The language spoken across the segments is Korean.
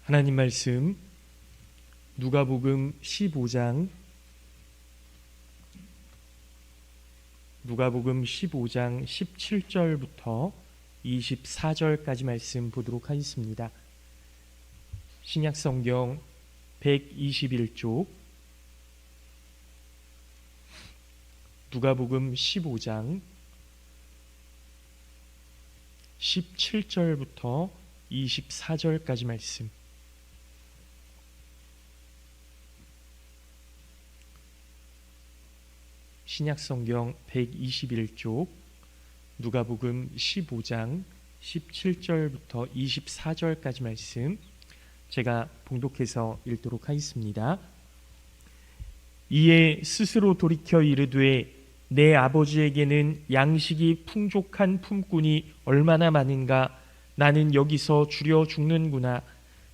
하나님 말씀 누가복음 15장 17절부터 24절까지 말씀 보도록 하겠습니다. 신약성경 121쪽 누가복음 15장 17절부터 24절까지 말씀. 신약성경 121쪽 누가복음 15장 17절부터 24절까지 말씀 제가 봉독해서 읽도록 하겠습니다. 이에 스스로 돌이켜 이르되 내 아버지에게는 양식이 풍족한 품꾼이 얼마나 많은가. 나는 여기서 주려 죽는구나.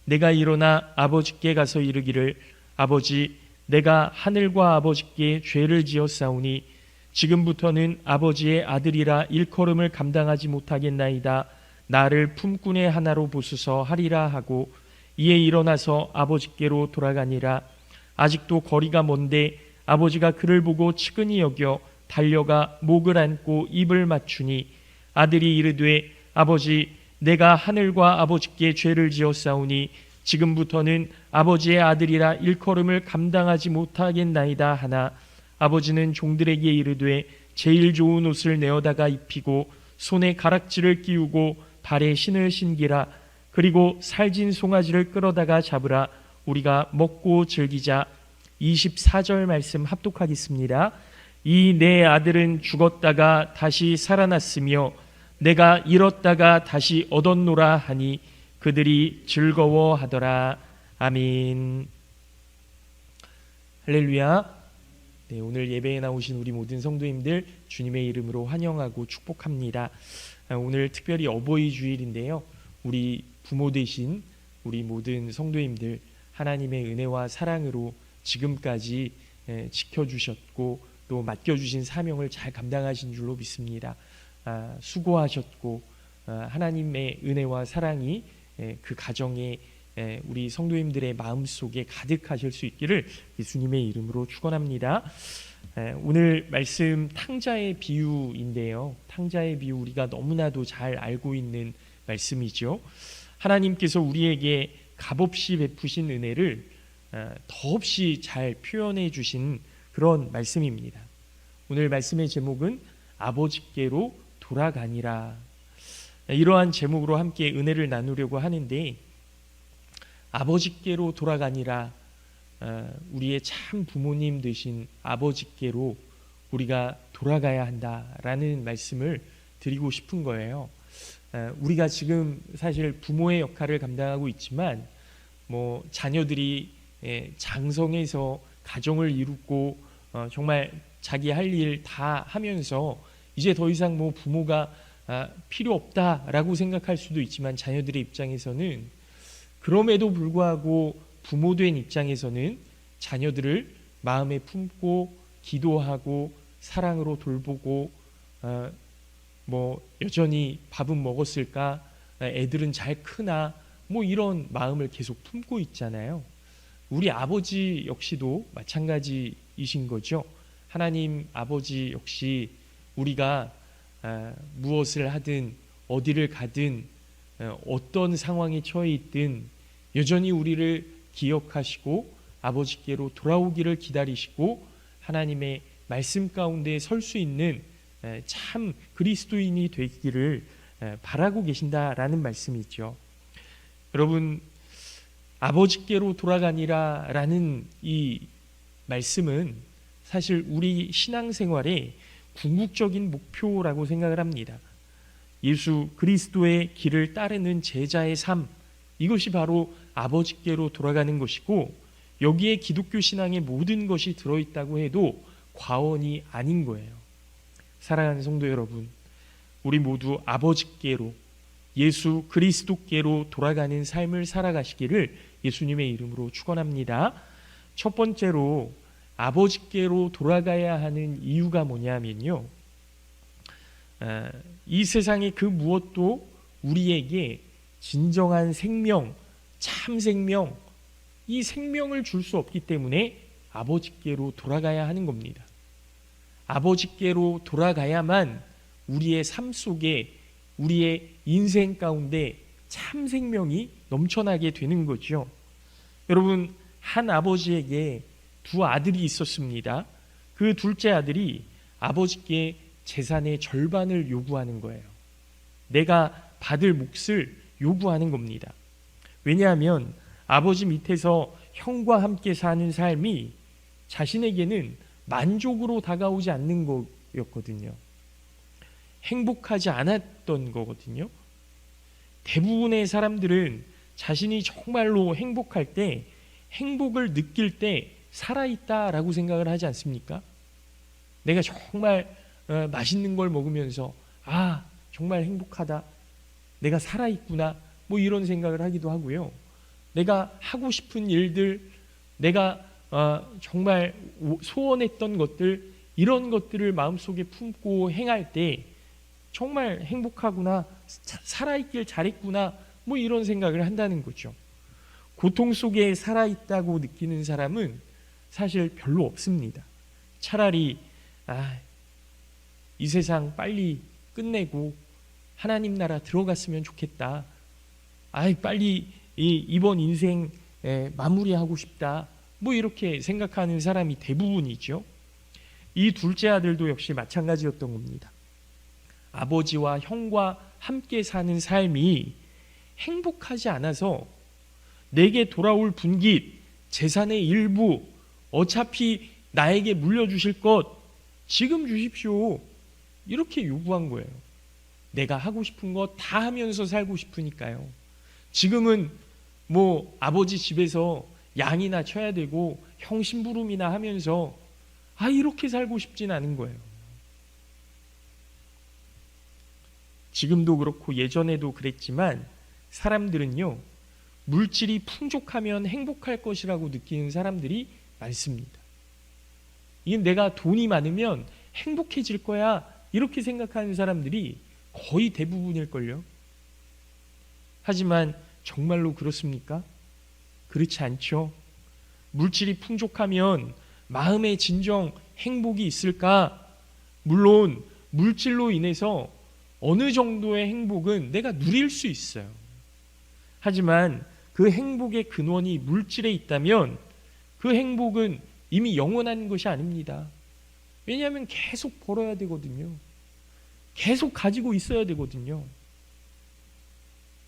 내가 일어나 아버지께 가서 이르기를 아버지, 내가 하늘과 아버지께 죄를 지었사오니 지금부터는 아버지의 아들이라 일컬음을 감당하지 못하겠나이다. 나를 품꾼의 하나로 보소서 하리라 하고 이에 일어나서 아버지께로 돌아가니라. 아직도 거리가 먼데 아버지가 그를 보고 측은히 여겨 달려가 목을 안고 입을 맞추니 아들이 이르되 아버지, 내가 하늘과 아버지께 죄를 지었사오니 지금부터는 아버지의 아들이라 일컬음을 감당하지 못하겠나이다 하나 아버지는 종들에게 이르되 제일 좋은 옷을 내어다가 입히고 손에 가락지를 끼우고 발에 신을 신기라. 그리고 살진 송아지를 끌어다가 잡으라. 우리가 먹고 즐기자. 24절 말씀 합독하겠습니다. 이 내 아들은 죽었다가 다시 살아났으며 내가 잃었다가 다시 얻었노라 하니 그들이 즐거워하더라. 아멘. 할렐루야. 네, 오늘 예배에 나오신 우리 모든 성도님들 주님의 이름으로 환영하고 축복합니다. 오늘 특별히 어버이 주일인데요. 우리 부모 되신 우리 모든 성도님들 하나님의 은혜와 사랑으로 지금까지 지켜주셨고 또 맡겨주신 사명을 잘 감당하신 줄로 믿습니다. 수고하셨고 하나님의 은혜와 사랑이 그 가정에 우리 성도님들의 마음속에 가득하실 수 있기를 예수님의 이름으로 축원합니다. 오늘 말씀 탕자의 비유인데요. 탕자의 비유 우리가 너무나도 잘 알고 있는 말씀이죠. 하나님께서 우리에게 값없이 베푸신 은혜를 더없이 잘 표현해 주신 그런 말씀입니다. 오늘 말씀의 제목은 아버지께로 돌아가니라. 이러한 제목으로 함께 은혜를 나누려고 하는데 아버지께로 돌아가니라. 우리의 참 부모님 되신 아버지께로 우리가 돌아가야 한다라는 말씀을 드리고 싶은 거예요. 우리가 지금 사실 부모의 역할을 감당하고 있지만 자녀들이 장성해서 가정을 이루고 정말 자기 할 일 다 하면서 이제 더 이상 부모가 필요 없다라고 생각할 수도 있지만 자녀들의 입장에서는 그럼에도 불구하고 부모된 입장에서는 자녀들을 마음에 품고 기도하고 사랑으로 돌보고 여전히 밥은 먹었을까? 애들은 잘 크나? 이런 마음을 계속 품고 있잖아요. 우리 아버지 역시도 마찬가지이신 거죠. 하나님 아버지 역시 우리가 무엇을 하든 어디를 가든 어떤 상황에 처해 있든 여전히 우리를 기억하시고 아버지께로 돌아오기를 기다리시고 하나님의 말씀 가운데 설 수 있는 참 그리스도인이 되기를 바라고 계신다라는 말씀이죠. 여러분, 아버지께로 돌아가니라 라는 이 말씀은 사실 우리 신앙생활의 궁극적인 목표라고 생각을 합니다. 예수 그리스도의 길을 따르는 제자의 삶, 이것이 바로 아버지께로 돌아가는 것이고 여기에 기독교 신앙의 모든 것이 들어있다고 해도 과언이 아닌 거예요. 사랑하는 성도 여러분, 우리 모두 아버지께로 예수 그리스도께로 돌아가는 삶을 살아가시기를 예수님의 이름으로 축원합니다. 첫 번째로 아버지께로 돌아가야 하는 이유가 뭐냐면요, 이 세상의 그 무엇도 우리에게 진정한 생명, 참 생명, 이 생명을 줄 수 없기 때문에 아버지께로 돌아가야 하는 겁니다. 아버지께로 돌아가야만 우리의 삶 속에, 우리의 인생 가운데 참 생명이 넘쳐나게 되는 거죠. 여러분, 한 아버지에게 두 아들이 있었습니다. 그 둘째 아들이 아버지께 재산의 절반을 요구하는 거예요. 내가 받을 몫을 요구하는 겁니다. 왜냐하면 아버지 밑에서 형과 함께 사는 삶이 자신에게는 만족으로 다가오지 않는 거였거든요. 행복하지 않았던 거거든요. 대부분의 사람들은 자신이 정말로 행복할 때, 행복을 느낄 때 살아있다라고 생각을 하지 않습니까? 내가 정말 맛있는 걸 먹으면서 정말 행복하다, 내가 살아있구나, 뭐 이런 생각을 하기도 하고요. 내가 하고 싶은 일들, 내가 정말 소원했던 것들, 이런 것들을 마음속에 품고 행할 때 정말 행복하구나, 살아있길 잘했구나, 뭐 이런 생각을 한다는 거죠. 고통 속에 살아있다고 느끼는 사람은 사실 별로 없습니다. 차라리 이 세상 빨리 끝내고 하나님 나라 들어갔으면 좋겠다, 빨리 이번 인생 마무리하고 싶다, 뭐 이렇게 생각하는 사람이 대부분이죠. 이 둘째 아들도 역시 마찬가지였던 겁니다. 아버지와 형과 함께 사는 삶이 행복하지 않아서 내게 돌아올 분깃, 재산의 일부, 어차피 나에게 물려주실 것 지금 주십시오, 이렇게 요구한 거예요. 내가 하고 싶은 거 다 하면서 살고 싶으니까요. 지금은 뭐 아버지 집에서 양이나 쳐야 되고 형 심부름이나 하면서 이렇게 살고 싶진 않은 거예요. 지금도 그렇고 예전에도 그랬지만 사람들은요, 물질이 풍족하면 행복할 것이라고 느끼는 사람들이 많습니다. 이게 내가 돈이 많으면 행복해질 거야, 이렇게 생각하는 사람들이 거의 대부분일걸요. 하지만 정말로 그렇습니까? 그렇지 않죠. 물질이 풍족하면 마음의 진정 행복이 있을까? 물론 물질로 인해서 어느 정도의 행복은 내가 누릴 수 있어요. 하지만 그 행복의 근원이 물질에 있다면 그 행복은 이미 영원한 것이 아닙니다. 왜냐하면 계속 벌어야 되거든요. 계속 가지고 있어야 되거든요.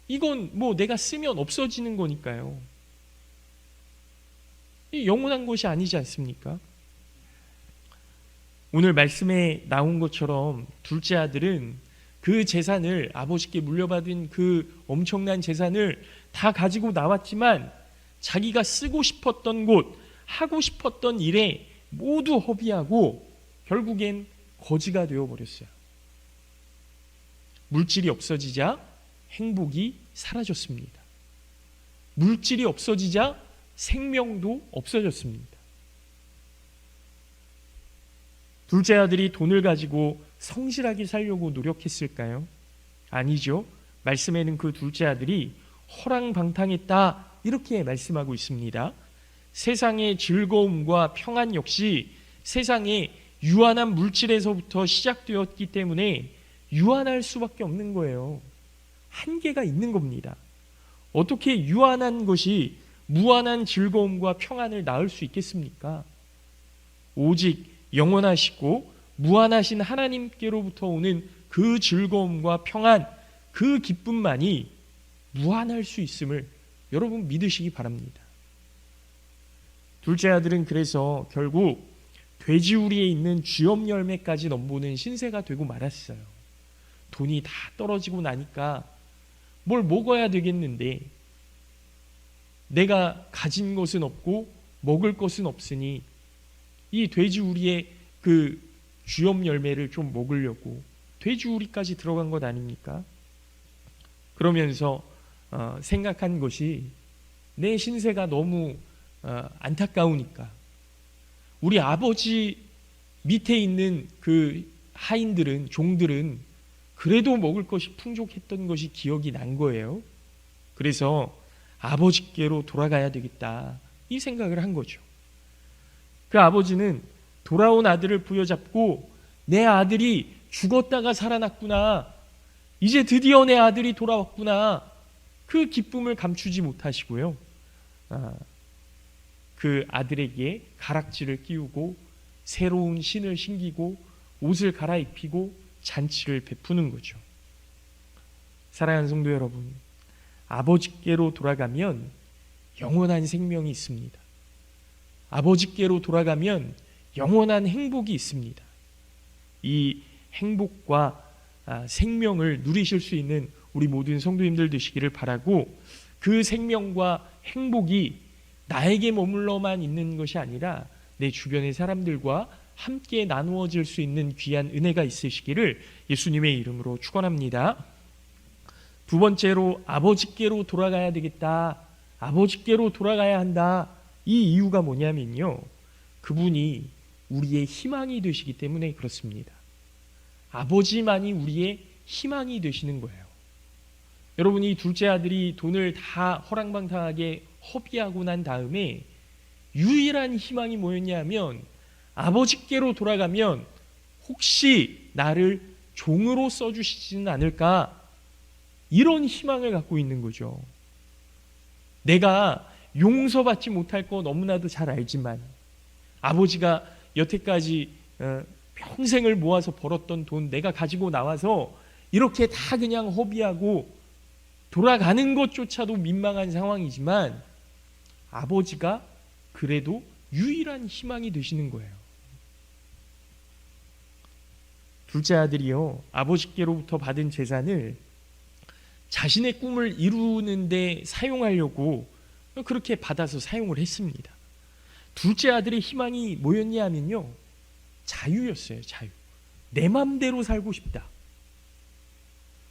이건 뭐 내가 쓰면 없어지는 거니까요. 영원한 것이 아니지 않습니까? 오늘 말씀에 나온 것처럼 둘째 아들은 그 재산을, 아버지께 물려받은 그 엄청난 재산을 다 가지고 나왔지만 자기가 쓰고 싶었던 곳, 하고 싶었던 일에 모두 허비하고 결국엔 거지가 되어버렸어요. 물질이 없어지자 행복이 사라졌습니다. 물질이 없어지자 생명도 없어졌습니다. 둘째 아들이 돈을 가지고 성실하게 살려고 노력했을까요? 아니죠. 말씀에는 그 둘째 아들이 허랑방탕했다, 이렇게 말씀하고 있습니다. 세상의 즐거움과 평안 역시 세상의 유한한 물질에서부터 시작되었기 때문에 유한할 수밖에 없는 거예요. 한계가 있는 겁니다. 어떻게 유한한 것이 무한한 즐거움과 평안을 낳을 수 있겠습니까? 오직 영원하시고 무한하신 하나님께로부터 오는 그 즐거움과 평안, 그 기쁨만이 무한할 수 있음을 여러분 믿으시기 바랍니다. 둘째 아들은 그래서 결국 돼지우리에 있는 쥐엄 열매까지 넘보는 신세가 되고 말았어요. 돈이 다 떨어지고 나니까 뭘 먹어야 되겠는데 내가 가진 것은 없고 먹을 것은 없으니 이 돼지우리의 그 쥐엄 열매를 좀 먹으려고 돼지우리까지 들어간 것 아닙니까? 그러면서 생각한 것이 내 신세가 너무 안타까우니까 우리 아버지 밑에 있는 그 하인들은, 종들은 그래도 먹을 것이 풍족했던 것이 기억이 난 거예요. 그래서 아버지께로 돌아가야 되겠다, 이 생각을 한 거죠. 그 아버지는 돌아온 아들을 부여잡고 내 아들이 죽었다가 살아났구나, 이제 드디어 내 아들이 돌아왔구나, 그 기쁨을 감추지 못하시고요, 그 아들에게 가락지를 끼우고 새로운 신을 신기고 옷을 갈아입히고 잔치를 베푸는 거죠. 사랑하는 성도 여러분, 아버지께로 돌아가면 영원한 생명이 있습니다. 아버지께로 돌아가면 영원한 행복이 있습니다. 이 행복과 생명을 누리실 수 있는 우리 모든 성도님들 되시기를 바라고, 그 생명과 행복이 나에게 머물러만 있는 것이 아니라 내 주변의 사람들과 함께 나누어질 수 있는 귀한 은혜가 있으시기를 예수님의 이름으로 축원합니다. 두 번째로 아버지께로 돌아가야 되겠다, 아버지께로 돌아가야 한다, 이 이유가 뭐냐면요, 그분이 우리의 희망이 되시기 때문에 그렇습니다. 아버지만이 우리의 희망이 되시는 거예요. 여러분, 이 둘째 아들이 돈을 다 허랑방탕하게 허비하고 난 다음에 유일한 희망이 뭐였냐면, 아버지께로 돌아가면 혹시 나를 종으로 써주시지는 않을까, 이런 희망을 갖고 있는 거죠. 내가 용서받지 못할 거 너무나도 잘 알지만, 아버지가 여태까지 평생을 모아서 벌었던 돈 내가 가지고 나와서 이렇게 다 그냥 허비하고 돌아가는 것조차도 민망한 상황이지만, 아버지가 그래도 유일한 희망이 되시는 거예요. 둘째 아들이요, 아버지께로부터 받은 재산을 자신의 꿈을 이루는데 사용하려고 그렇게 받아서 사용을 했습니다. 둘째 아들의 희망이 뭐였냐 하면요, 자유였어요. 자유. 내 맘대로 살고 싶다.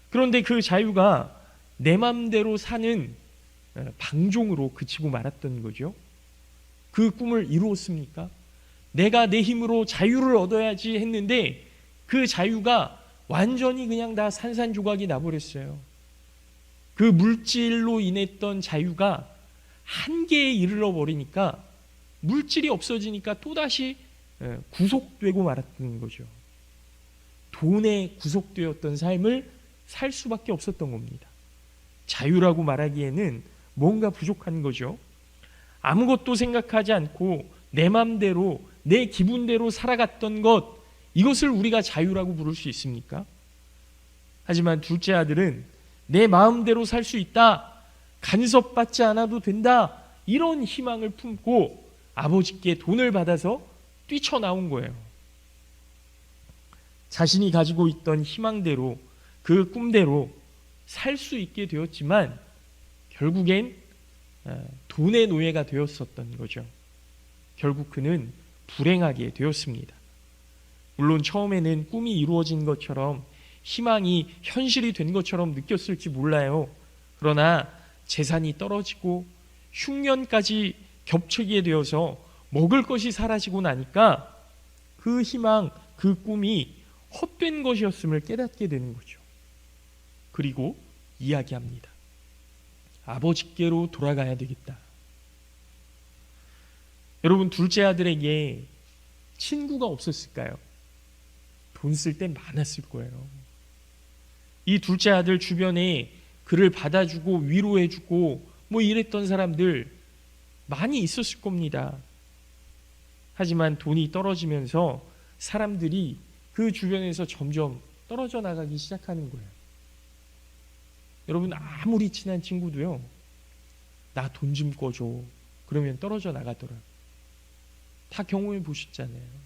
그런데 그 자유가 내 맘대로 사는 방종으로 그치고 말았던 거죠. 그 꿈을 이루었습니까? 내가 내 힘으로 자유를 얻어야지 했는데 그 자유가 완전히 그냥 다 산산조각이 나버렸어요. 그 물질로 인했던 자유가 한계에 이르러 버리니까, 물질이 없어지니까 또다시 구속되고 말았던 거죠. 돈에 구속되었던 삶을 살 수밖에 없었던 겁니다. 자유라고 말하기에는 뭔가 부족한 거죠. 아무것도 생각하지 않고 내 맘대로 내 기분대로 살아갔던 것, 이것을 우리가 자유라고 부를 수 있습니까? 하지만 둘째 아들은 내 마음대로 살 수 있다, 간섭받지 않아도 된다, 이런 희망을 품고 아버지께 돈을 받아서 뛰쳐나온 거예요. 자신이 가지고 있던 희망대로, 그 꿈대로 살 수 있게 되었지만 결국엔 돈의 노예가 되었었던 거죠. 결국 그는 불행하게 되었습니다. 물론 처음에는 꿈이 이루어진 것처럼, 희망이 현실이 된 것처럼 느꼈을지 몰라요. 그러나 재산이 떨어지고 흉년까지 겹치게 되어서 먹을 것이 사라지고 나니까 그 희망, 그 꿈이 헛된 것이었음을 깨닫게 되는 거죠. 그리고 이야기합니다. 아버지께로 돌아가야 되겠다. 여러분, 둘째 아들에게 친구가 없었을까요? 돈 쓸 때 많았을 거예요. 이 둘째 아들 주변에 그를 받아주고 위로해주고 뭐 이랬던 사람들 많이 있었을 겁니다. 하지만 돈이 떨어지면서 사람들이 그 주변에서 점점 떨어져 나가기 시작하는 거예요. 여러분, 아무리 친한 친구도요, 나 돈 좀 꿔줘 그러면 떨어져 나가더라고요. 다 경험해 보셨잖아요.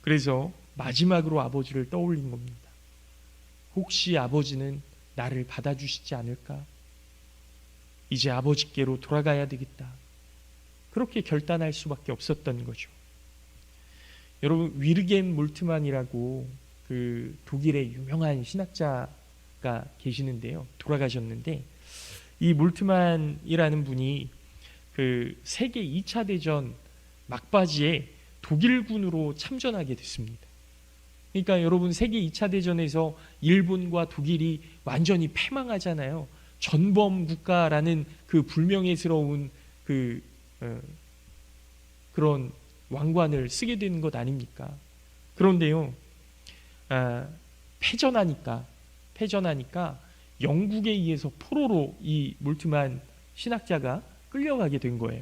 그래서 마지막으로 아버지를 떠올린 겁니다. 혹시 아버지는 나를 받아주시지 않을까? 이제 아버지께로 돌아가야 되겠다. 그렇게 결단할 수밖에 없었던 거죠. 여러분, 위르겐 몰트만이라고 그 독일의 유명한 신학자가 계시는데요. 돌아가셨는데, 이 몰트만이라는 분이 그 세계 2차 대전 막바지에 독일군으로 참전하게 됐습니다. 그러니까 여러분, 세계 2차 대전에서 일본과 독일이 완전히 패망하잖아요. 전범 국가라는 그 불명예스러운 그런 왕관을 쓰게 되는 것 아닙니까? 그런데요, 패전하니까 영국에 의해서 포로로 이 몰트만 신학자가 끌려가게 된 거예요.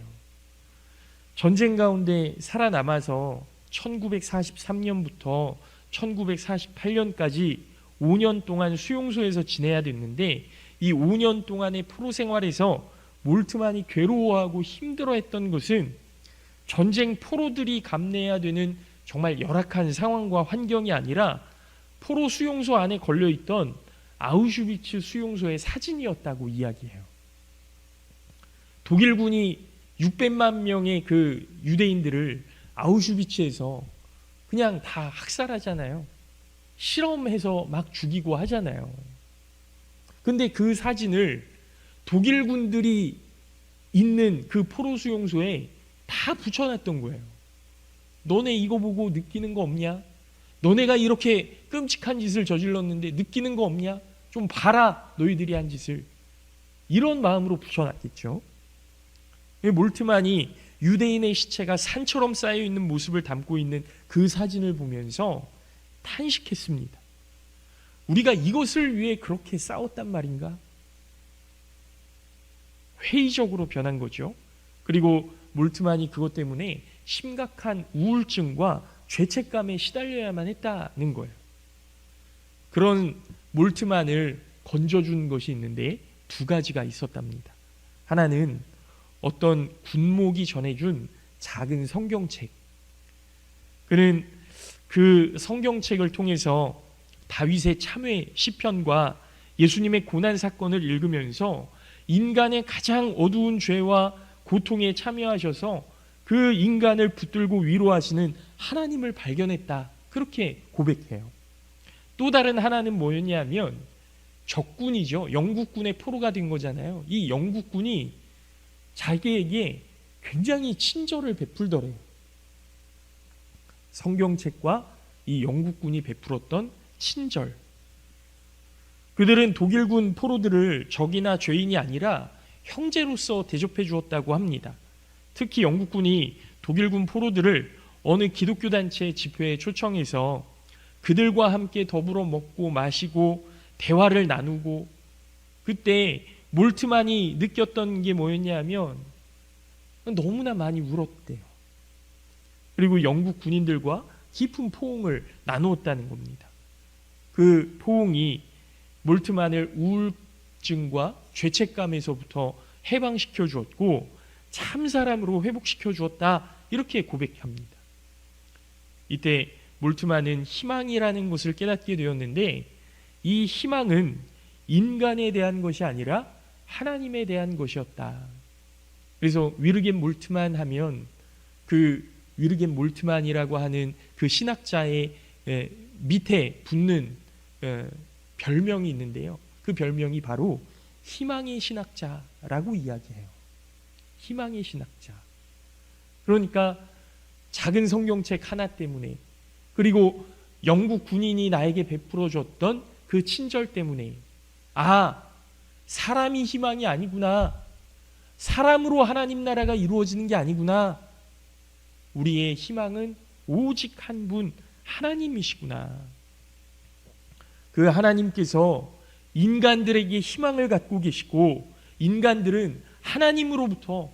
전쟁 가운데 살아남아서 1943년부터 1948년까지 5년 동안 수용소에서 지내야 됐는데, 이 5년 동안의 포로 생활에서 몰트만이 괴로워하고 힘들어했던 것은 전쟁 포로들이 감내해야 되는 정말 열악한 상황과 환경이 아니라 포로 수용소 안에 걸려있던 아우슈비츠 수용소의 사진이었다고 이야기해요. 독일군이 600만 명의 그 유대인들을 아우슈비츠에서 그냥 다 학살하잖아요. 실험해서 막 죽이고 하잖아요. 근데 그 사진을 독일군들이 있는 그 포로 수용소에 다 붙여놨던 거예요. 너네 이거 보고 느끼는 거 없냐? 너네가 이렇게 끔찍한 짓을 저질렀는데 느끼는 거 없냐? 좀 봐라, 너희들이 한 짓을. 이런 마음으로 붙여놨겠죠. 몰트만이 유대인의 시체가 산처럼 쌓여있는 모습을 담고 있는 그 사진을 보면서 탄식했습니다. 우리가 이것을 위해 그렇게 싸웠단 말인가? 회의적으로 변한 거죠. 그리고 몰트만이 그것 때문에 심각한 우울증과 죄책감에 시달려야만 했다는 거예요. 그런 몰트만을 건져준 것이 있는데 두 가지가 있었답니다. 하나는 어떤 군목이 전해준 작은 성경책. 그는 그 성경책을 통해서 다윗의 참회 시편과 예수님의 고난 사건을 읽으면서 인간의 가장 어두운 죄와 고통에 참여하셔서 그 인간을 붙들고 위로하시는 하나님을 발견했다. 그렇게 고백해요. 또 다른 하나는 뭐였냐면 적군이죠. 영국군의 포로가 된 거잖아요. 이 영국군이 자기에게 굉장히 친절을 베풀더래요. 성경책과 이 영국군이 베풀었던 친절. 그들은 독일군 포로들을 적이나 죄인이 아니라 형제로서 대접해 주었다고 합니다. 특히 영국군이 독일군 포로들을 어느 기독교 단체 집회에 초청해서 그들과 함께 더불어 먹고 마시고 대화를 나누고, 그때 몰트만이 느꼈던 게 뭐였냐면 너무나 많이 울었대요. 그리고 영국 군인들과 깊은 포옹을 나누었다는 겁니다. 그 포옹이 몰트만을 우울증과 죄책감에서부터 해방시켜 주었고 참 사람으로 회복시켜 주었다. 이렇게 고백합니다. 이때 몰트만은 희망이라는 것을 깨닫게 되었는데, 이 희망은 인간에 대한 것이 아니라 하나님에 대한 것이었다. 그래서 위르겐 몰트만 하면 그 위르겐 몰트만이라고 하는 그 신학자의 밑에 붙는 별명이 있는데요. 그 별명이 바로 희망의 신학자라고 이야기해요. 희망의 신학자. 그러니까 작은 성경책 하나 때문에, 그리고 영국 군인이 나에게 베풀어 줬던 그 친절 때문에, 아, 사람이 희망이 아니구나. 사람으로 하나님 나라가 이루어지는 게 아니구나. 우리의 희망은 오직 한 분 하나님이시구나. 그 하나님께서 인간들에게 희망을 갖고 계시고, 인간들은 하나님으로부터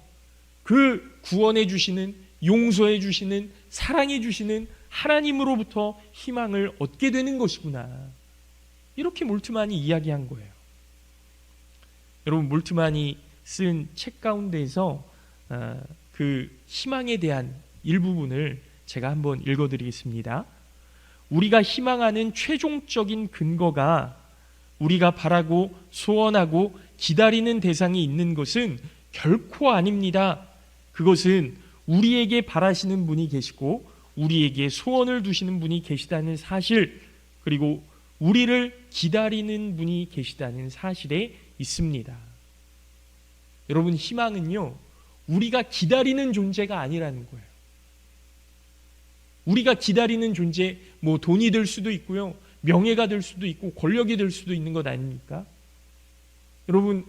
그 구원해 주시는, 용서해 주시는, 사랑해 주시는 하나님으로부터 희망을 얻게 되는 것이구나. 이렇게 몰트만이 이야기한 거예요. 여러분, 몰트만이 쓴 책 가운데에서 그 희망에 대한 일부분을 제가 한번 읽어드리겠습니다. 우리가 희망하는 최종적인 근거가 우리가 바라고 소원하고 기다리는 대상이 있는 것은 결코 아닙니다. 그것은 우리에게 바라시는 분이 계시고 우리에게 소원을 두시는 분이 계시다는 사실, 그리고 우리를 기다리는 분이 계시다는 사실에 있습니다. 여러분, 희망은요, 우리가 기다리는 존재가 아니라는 거예요. 우리가 기다리는 존재, 뭐 돈이 될 수도 있고요, 명예가 될 수도 있고 권력이 될 수도 있는 것 아닙니까? 여러분,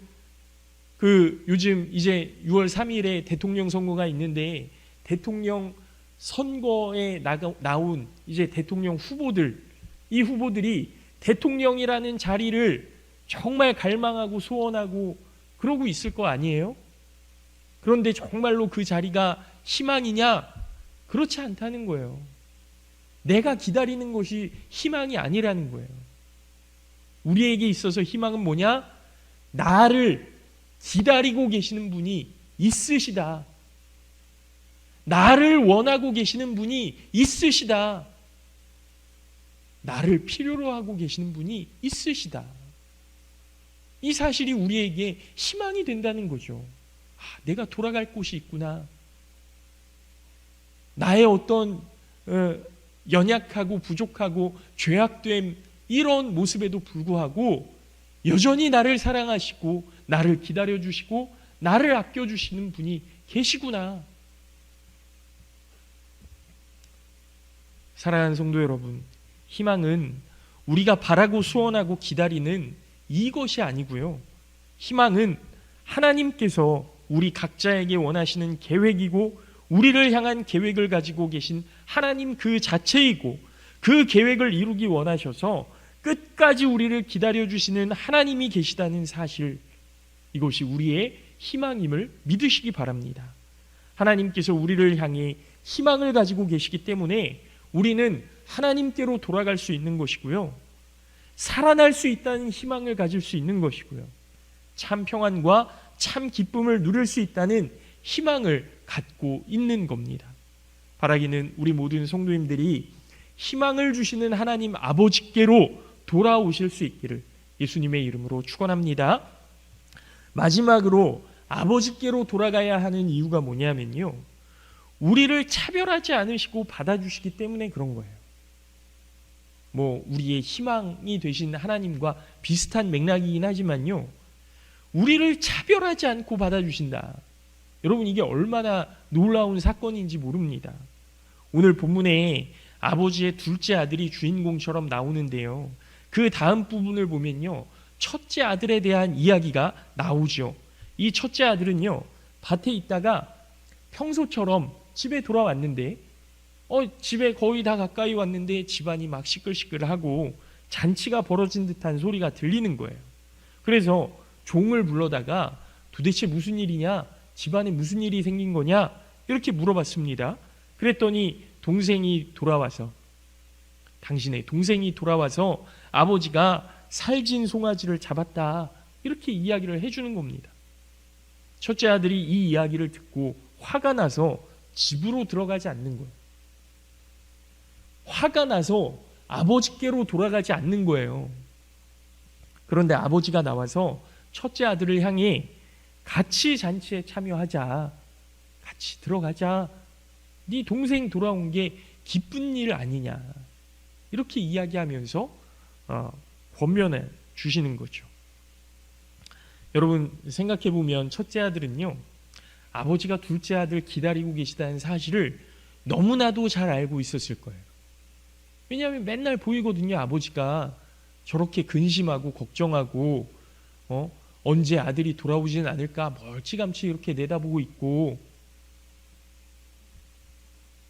요즘 이제 6월 3일에 대통령 선거가 있는데 대통령 선거에 나온 이제 대통령 후보들, 이 후보들이 대통령이라는 자리를 정말 갈망하고 소원하고 그러고 있을 거 아니에요? 그런데 정말로 그 자리가 희망이냐? 그렇지 않다는 거예요. 내가 기다리는 것이 희망이 아니라는 거예요. 우리에게 있어서 희망은 뭐냐? 나를 기다리고 계시는 분이 있으시다. 나를 원하고 계시는 분이 있으시다. 나를 필요로 하고 계시는 분이 있으시다. 이 사실이 우리에게 희망이 된다는 거죠. 내가 돌아갈 곳이 있구나. 나의 어떤 연약하고 부족하고 죄악됨 이런 모습에도 불구하고 여전히 나를 사랑하시고 나를 기다려주시고 나를 아껴주시는 분이 계시구나. 사랑하는 성도 여러분, 희망은 우리가 바라고 소원하고 기다리는 이것이 아니고요. 희망은 하나님께서 우리 각자에게 원하시는 계획이고 우리를 향한 계획을 가지고 계신 하나님 그 자체이고 그 계획을 이루기 원하셔서 끝까지 우리를 기다려주시는 하나님이 계시다는 사실, 이것이 우리의 희망임을 믿으시기 바랍니다. 하나님께서 우리를 향해 희망을 가지고 계시기 때문에 우리는 하나님께로 돌아갈 수 있는 것이고요. 살아날 수 있다는 희망을 가질 수 있는 것이고요. 참 평안과 참 기쁨을 누릴 수 있다는 희망을 갖고 있는 겁니다. 바라기는 우리 모든 성도님들이 희망을 주시는 하나님 아버지께로 돌아오실 수 있기를 예수님의 이름으로 축원합니다. 마지막으로 아버지께로 돌아가야 하는 이유가 뭐냐면요, 우리를 차별하지 않으시고 받아주시기 때문에 그런 거예요. 우리의 희망이 되신 하나님과 비슷한 맥락이긴 하지만요, 우리를 차별하지 않고 받아주신다. 여러분, 이게 얼마나 놀라운 사건인지 모릅니다. 오늘 본문에 아버지의 둘째 아들이 주인공처럼 나오는데요, 그 다음 부분을 보면요, 첫째 아들에 대한 이야기가 나오죠. 이 첫째 아들은요, 밭에 있다가 평소처럼 집에 돌아왔는데 집에 거의 다 가까이 왔는데 집안이 막 시끌시끌하고 잔치가 벌어진 듯한 소리가 들리는 거예요. 그래서 종을 불러다가 도대체 무슨 일이냐, 집안에 무슨 일이 생긴 거냐 이렇게 물어봤습니다. 그랬더니 당신의 동생이 돌아와서 아버지가 살진 송아지를 잡았다 이렇게 이야기를 해주는 겁니다. 첫째 아들이 이 이야기를 듣고 화가 나서 집으로 들어가지 않는 거예요. 화가 나서 아버지께로 돌아가지 않는 거예요. 그런데 아버지가 나와서 첫째 아들을 향해 같이 잔치에 참여하자, 같이 들어가자, 네 동생 돌아온 게 기쁜 일 아니냐 이렇게 이야기하면서 권면해 주시는 거죠. 여러분 생각해 보면 첫째 아들은요, 아버지가 둘째 아들 기다리고 계시다는 사실을 너무나도 잘 알고 있었을 거예요. 왜냐하면 맨날 보이거든요. 아버지가 저렇게 근심하고 걱정하고 언제 아들이 돌아오지는 않을까 멀찌감치 이렇게 내다보고 있고,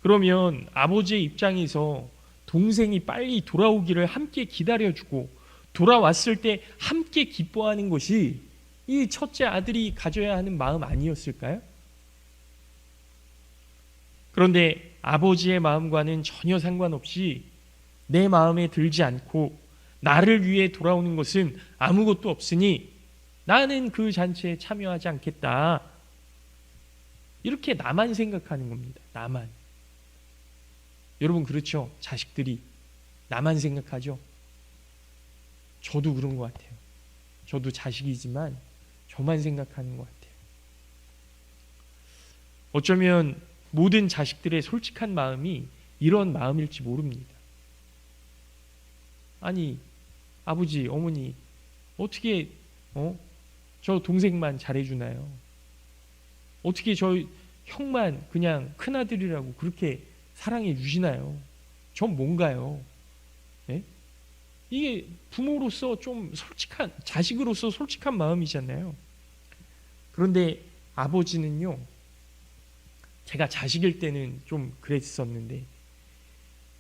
그러면 아버지의 입장에서 동생이 빨리 돌아오기를 함께 기다려주고 돌아왔을 때 함께 기뻐하는 것이 이 첫째 아들이 가져야 하는 마음 아니었을까요? 그런데 아버지의 마음과는 전혀 상관없이 내 마음에 들지 않고 나를 위해 돌아오는 것은 아무것도 없으니 나는 그 잔치에 참여하지 않겠다. 이렇게 나만 생각하는 겁니다. 나만. 여러분 그렇죠? 자식들이 나만 생각하죠? 저도 그런 것 같아요. 저도 자식이지만 저만 생각하는 것 같아요. 어쩌면 모든 자식들의 솔직한 마음이 이런 마음일지 모릅니다. 아니, 아버지, 어머니, 어떻게 저 동생만 잘해주나요? 어떻게 저 형만 그냥 큰아들이라고 그렇게 사랑해 주시나요? 전 뭔가요? 네? 이게 부모로서 좀 자식으로서 솔직한 마음이잖아요. 그런데 아버지는요, 제가 자식일 때는 좀 그랬었는데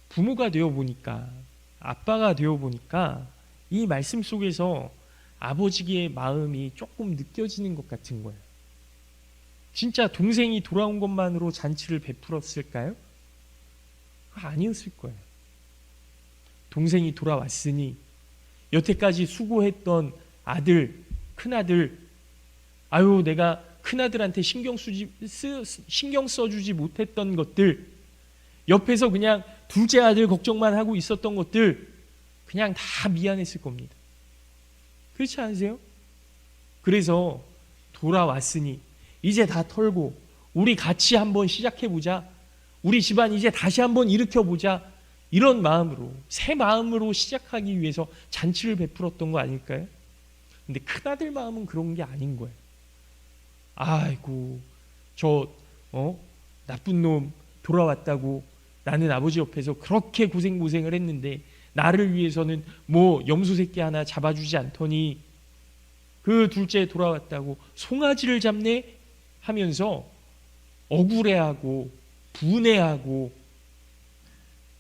부모가 되어 보니까, 아빠가 되어 보니까 이 말씀 속에서 아버지의 마음이 조금 느껴지는 것 같은 거예요. 진짜 동생이 돌아온 것만으로 잔치를 베풀었을까요? 아니었을 거예요. 동생이 돌아왔으니 여태까지 수고했던 아들, 큰아들, 아유 내가 큰아들한테 신경 써주지 못했던 것들, 옆에서 그냥 둘째 아들 걱정만 하고 있었던 것들 그냥 다 미안했을 겁니다. 그렇지 않으세요? 그래서 돌아왔으니 이제 다 털고 우리 같이 한번 시작해보자, 우리 집안 이제 다시 한번 일으켜보자, 이런 마음으로, 새 마음으로 시작하기 위해서 잔치를 베풀었던 거 아닐까요? 근데 큰아들 마음은 그런 게 아닌 거예요. 아이고 저 나쁜 놈 돌아왔다고 나는 아버지 옆에서 그렇게 고생을 했는데 나를 위해서는 뭐 염소 새끼 하나 잡아주지 않더니 그 둘째 돌아왔다고 송아지를 잡네 하면서 억울해하고 분해하고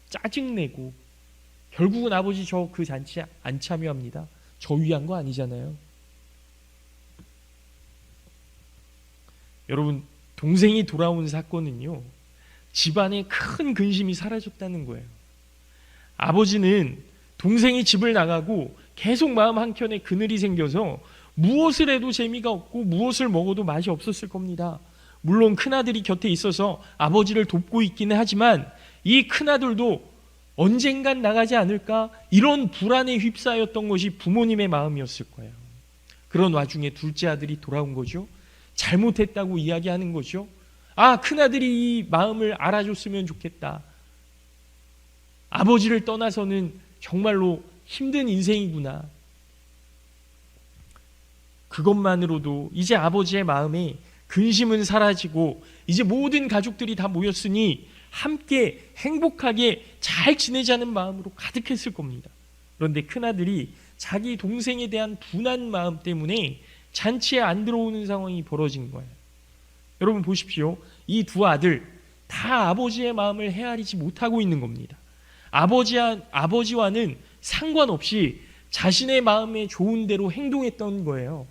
짜증내고, 결국은 아버지 저 그 잔치 안 참여합니다. 저 위한 거 아니잖아요. 여러분, 동생이 돌아온 사건은요, 집안에 큰 근심이 사라졌다는 거예요. 아버지는 동생이 집을 나가고 계속 마음 한켠에 그늘이 생겨서 무엇을 해도 재미가 없고 무엇을 먹어도 맛이 없었을 겁니다. 물론 큰아들이 곁에 있어서 아버지를 돕고 있기는 하지만 이 큰아들도 언젠간 나가지 않을까, 이런 불안에 휩싸였던 것이 부모님의 마음이었을 거예요. 그런 와중에 둘째 아들이 돌아온 거죠. 잘못했다고 이야기하는 거죠. 아, 큰아들이 이 마음을 알아줬으면 좋겠다. 아버지를 떠나서는 정말로 힘든 인생이구나. 그것만으로도 이제 아버지의 마음에 근심은 사라지고 이제 모든 가족들이 다 모였으니 함께 행복하게 잘 지내자는 마음으로 가득했을 겁니다. 그런데 큰아들이 자기 동생에 대한 분한 마음 때문에 잔치에 안 들어오는 상황이 벌어진 거예요. 여러분 보십시오. 이 두 아들 다 아버지의 마음을 헤아리지 못하고 있는 겁니다. 아버지와는 상관없이 자신의 마음에 좋은 대로 행동했던 거예요.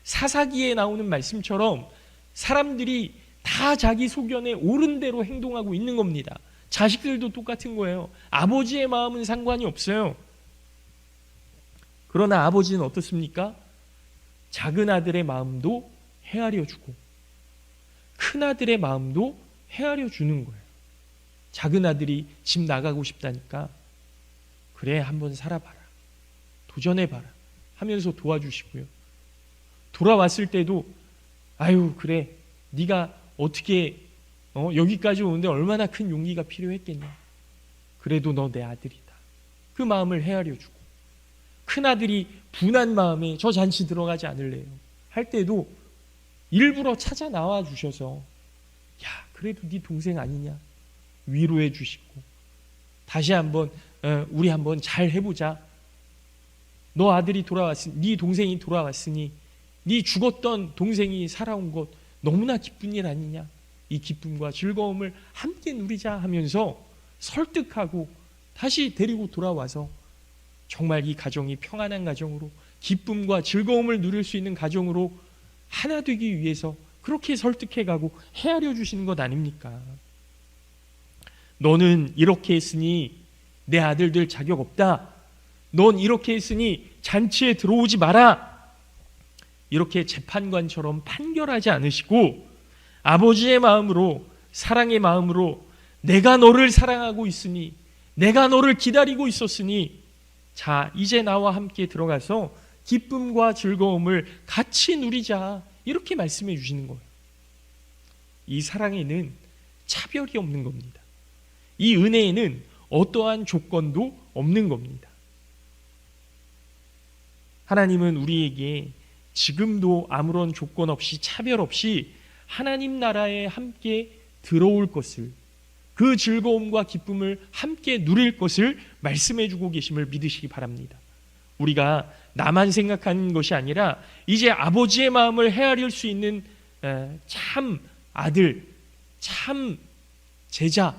사사기에 나오는 말씀처럼 사람들이 다 자기 소견에 옳은 대로 행동하고 있는 겁니다. 자식들도 똑같은 거예요. 아버지의 마음은 상관이 없어요. 그러나 아버지는 어떻습니까? 작은 아들의 마음도 헤아려주고 큰아들의 마음도 헤아려주는 거예요. 작은 아들이 집 나가고 싶다니까 그래 한번 살아봐라, 도전해봐라 하면서 도와주시고요. 돌아왔을 때도 아유 그래 네가 어떻게 여기까지 오는데 얼마나 큰 용기가 필요했겠냐, 그래도 너 내 아들이다, 그 마음을 헤아려주고, 큰아들이 분한 마음에 저 잔치 들어가지 않을래요 할 때도 일부러 찾아 나와 주셔서 야 그래도 네 동생 아니냐 위로해 주시고, 다시 한번 우리 한번 잘 해보자, 너 아들이 돌아왔으니, 네 동생이 돌아왔으니 네 죽었던 동생이 살아온 것 너무나 기쁜 일 아니냐, 이 기쁨과 즐거움을 함께 누리자 하면서 설득하고 다시 데리고 돌아와서 정말 이 가정이 평안한 가정으로 기쁨과 즐거움을 누릴 수 있는 가정으로 하나 되기 위해서 그렇게 설득해가고 헤아려 주시는 것 아닙니까? 너는 이렇게 했으니 내 아들 될 자격 없다, 넌 이렇게 했으니 잔치에 들어오지 마라, 이렇게 재판관처럼 판결하지 않으시고 아버지의 마음으로, 사랑의 마음으로 내가 너를 사랑하고 있으니, 내가 너를 기다리고 있었으니 자 이제 나와 함께 들어가서 기쁨과 즐거움을 같이 누리자, 이렇게 말씀해 주시는 거예요. 이 사랑에는 차별이 없는 겁니다. 이 은혜에는 어떠한 조건도 없는 겁니다. 하나님은 우리에게 지금도 아무런 조건 없이 차별 없이 하나님 나라에 함께 들어올 것을, 그 즐거움과 기쁨을 함께 누릴 것을 말씀해 주고 계심을 믿으시기 바랍니다. 우리가 나만 생각하는 것이 아니라 이제 아버지의 마음을 헤아릴 수 있는 참 아들, 참 제자,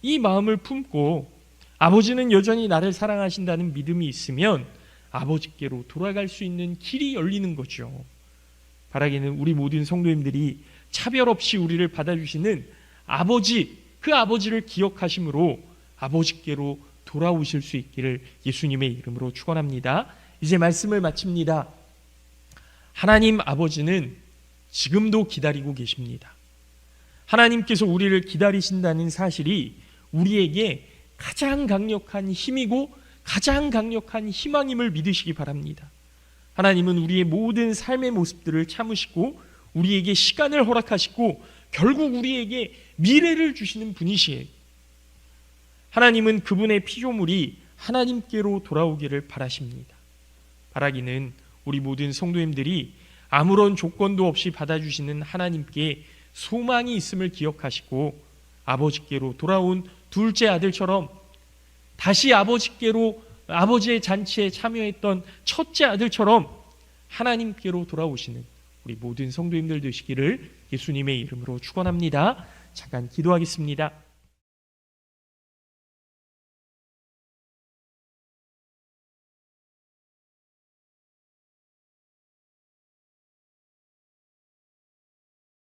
이 마음을 품고 아버지는 여전히 나를 사랑하신다는 믿음이 있으면 아버지께로 돌아갈 수 있는 길이 열리는 거죠. 바라기는 우리 모든 성도님들이 차별 없이 우리를 받아주시는 아버지, 그 아버지를 기억하심으로 아버지께로 돌아오실 수 있기를 예수님의 이름으로 축원합니다. 이제 말씀을 마칩니다. 하나님 아버지는 지금도 기다리고 계십니다. 하나님께서 우리를 기다리신다는 사실이 우리에게 가장 강력한 힘이고 가장 강력한 희망임을 믿으시기 바랍니다. 하나님은 우리의 모든 삶의 모습들을 참으시고 우리에게 시간을 허락하시고 결국 우리에게 미래를 주시는 분이시에요. 하나님은 그분의 피조물이 하나님께로 돌아오기를 바라십니다. 바라기는 우리 모든 성도님들이 아무런 조건도 없이 받아주시는 하나님께 소망이 있음을 기억하시고 아버지께로 돌아온 둘째 아들처럼 다시 아버지께로 아버지의 잔치에 참여했던 첫째 아들처럼 하나님께로 돌아오시는 우리 모든 성도님들 되시기를 예수님의 이름으로 축원합니다. 잠깐 기도하겠습니다.